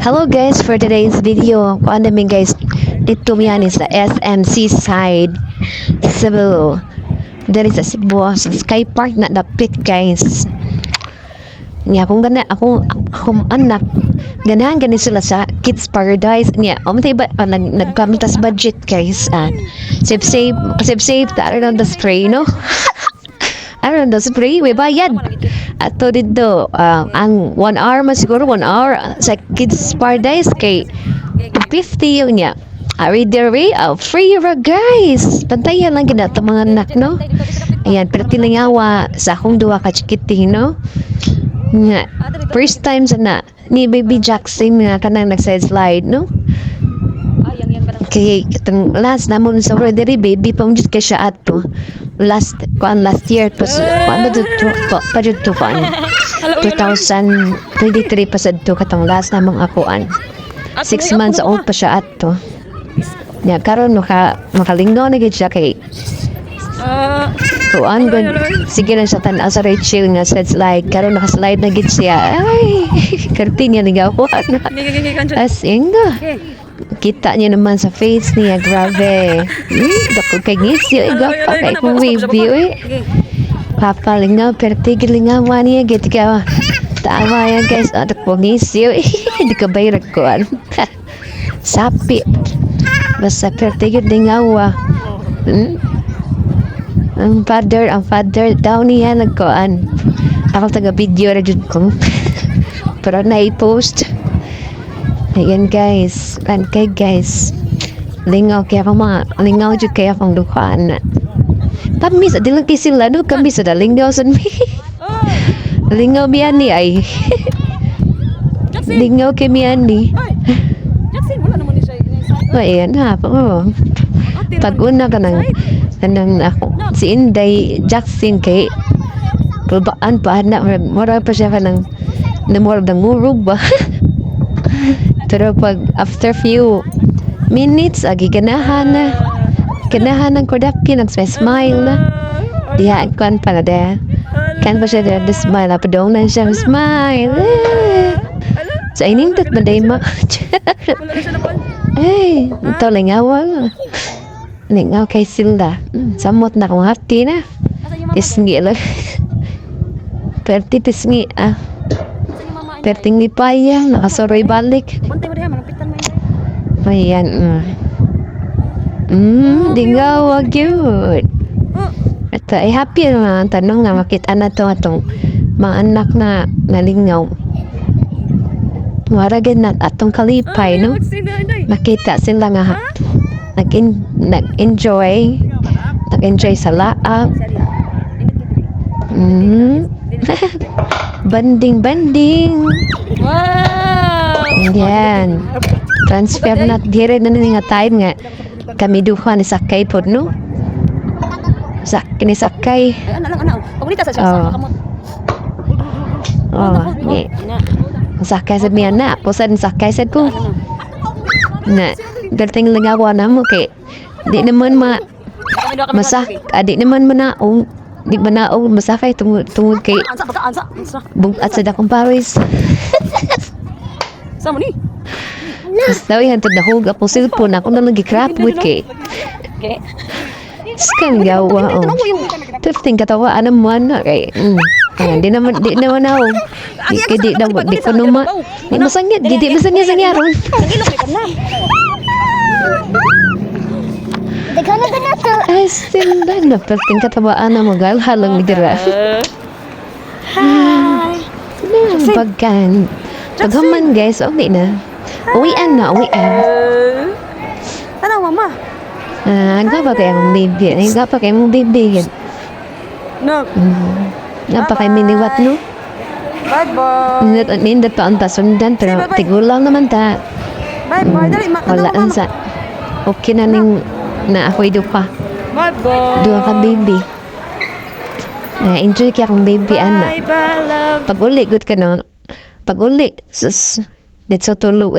Hello guys, for today's video, kuan namin guys, dito yan is the SMC side, Cebu. There is a Cebu, sa Sky Park na dapit guys. Niya, kung gana, akong anak, ganahan gani sila sa Kids Paradise. Niya, ba, nagkamitas budget guys. Save, tara lang the spray, no? Aron the spray, may bayad. Ato dito, ang 1 hour mas siguro 1 hour sa Kids Paradise kay 250 yun niya. Read their way, free ra guys. Pantayan lang ginato mga anak, no? Ayan, pero tilingawa sa akong duwa ka chikiti, no? Nga, first time sana ni Baby Jackson nga kanang nag-slide, no? Kaya itong last namon sa Rodri baby pamjud ka siya ato last year pa pa jud to 2023 pa sad to katong last namong akuan 6 months old pa siya ato nya karon makalingaw na gid siya kay kuan gud sige lang sa tan-aw sa Rachel nga slide karon naka-slide na gid siya ay kartin niya ligaw ko as inga kita niya naman sa face niya, grabe. Dako kay ngisyo, gapa kay kong baby, papalingaw, pero tigilingawa niya, gitu ka, tawa yan guys, dako ngisyo, di ka bayrak ko, sapi, basta pero tigilingawa, ang father daw niya nagkoan, ako taga video na dyan ko, pero na-post, ayan guys, kay guys. Lingaw kaya akong lingaw jud kaya akong dukaan na. Tamis, di lang kay sila, no? Kami sa dalingaw sa mi. Lingaw miyan ni ay. Lingaw kay miyan ni. Wala naman ni siya. Ayan ha, pag-una ka nang ako, si Inday Jackson kay babaan pa na, mura pa siya ka ng namurag ng ngurug ba? Pero pag after few minutes ganahan ng kodapki nagsmile na diha kan pa na de kan pa siya de smile padong na siya smile sa ining tat na day ma eh ito lingaw kay sila samot na kung hati na tisngi lang perti tisngi perting ni payang nakasoroy balik ayan lingaw wag yun ito ay happy naman tanong nga makita na to atong mga anak na nalingaw maragin na atong kalipay no makita sila nga nag-enjoy sa laab banding wow yan transfer na dire na nga time nga kami duha ni sakay pod no sakay paborita sa siya kamot ni sakay sa miya na posan sakay sa ko na berting langawa na mo kay di naman di naman manaong di manaong masakay tungod kay bugat sa dakong Paris sa mo ni basta yan to dahog ako cellphone ako na nag-crap with kay skang gawa 15 katawa anam mo na kay di naman ako di ko numa di masangit masangit ron Daghan na to. ay sinda na 15 katawaan na magal halang ni dira paghaman guys okay na uwian ano mama gapa kaya mong baby no gapa kaya miniwat no bye bye nindot pa ang tasundan pero tigulang naman ta bye bye dali wala ang sa okay na ning na ako'y duha bye bye duha ka baby enjoy kaya akong baby anak bye love pag uli good ka no pag uli sus dito sa tulo